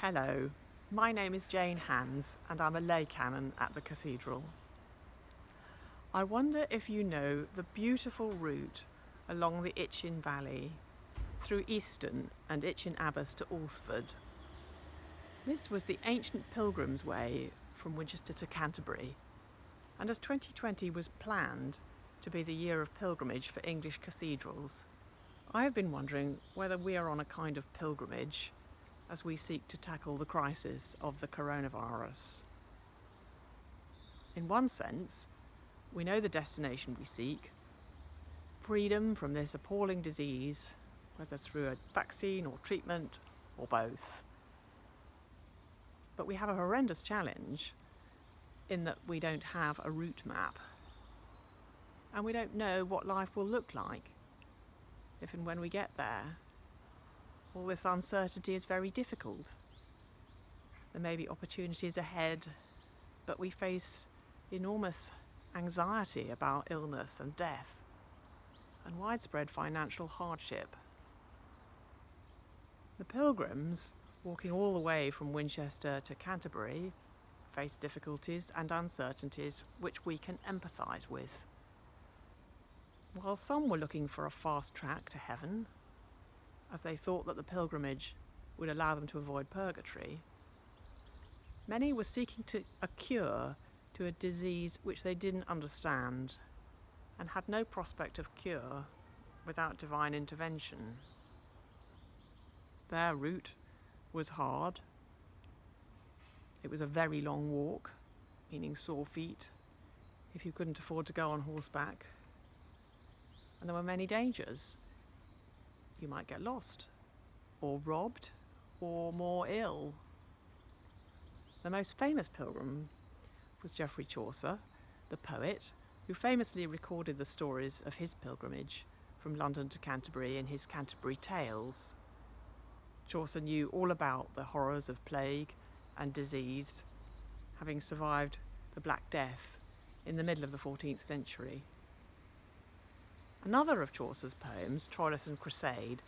Hello, my name is Jane Hands and I'm a Lay Canon at the Cathedral. I wonder if you know the beautiful route along the Itchen Valley through Easton and Itchen Abbas to Alresford. This was the ancient pilgrim's way from Winchester to Canterbury, and as 2020 was planned to be the year of pilgrimage for English cathedrals, I have been wondering whether we are on a kind of pilgrimage as we seek to tackle the crisis of the coronavirus. In one sense, we know the destination we seek: freedom from this appalling disease, whether through a vaccine or treatment or both. But we have a horrendous challenge in that we don't have a route map, and we don't know what life will look like if and when we get there. All this uncertainty is very difficult. There may be opportunities ahead, but we face enormous anxiety about illness and death and widespread financial hardship. The pilgrims, walking all the way from Winchester to Canterbury, face difficulties and uncertainties which we can empathise with. While some were looking for a fast track to heaven, as they thought that the pilgrimage would allow them to avoid purgatory, many were seeking a cure to a disease which they didn't understand and had no prospect of cure without divine intervention. Their route was hard. It was a very long walk, meaning sore feet if you couldn't afford to go on horseback. And there were many dangers. You might get lost, or robbed, or more ill. The most famous pilgrim was Geoffrey Chaucer, the poet, who famously recorded the stories of his pilgrimage from London to Canterbury in his Canterbury Tales. Chaucer knew all about the horrors of plague and disease, having survived the Black Death in the middle of the 14th century. Another of Chaucer's poems, Troilus and Crusade,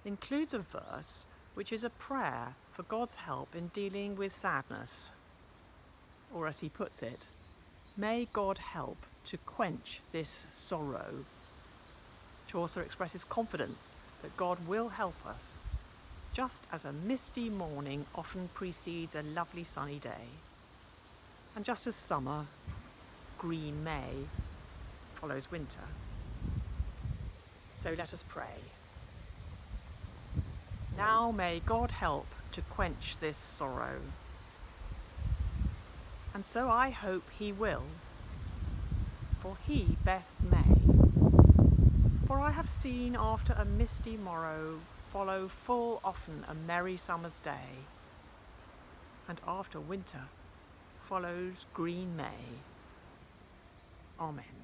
includes a verse which is a prayer for God's help in dealing with sadness. Or as he puts it, may God help to quench this sorrow. Chaucer expresses confidence that God will help us, just as a misty morning often precedes a lovely sunny day, and just as summer, green May, follows winter. So let us pray. Now may God help to quench this sorrow. And so I hope he will, for he best may. For I have seen after a misty morrow follow full often a merry summer's day, and after winter follows green May. Amen.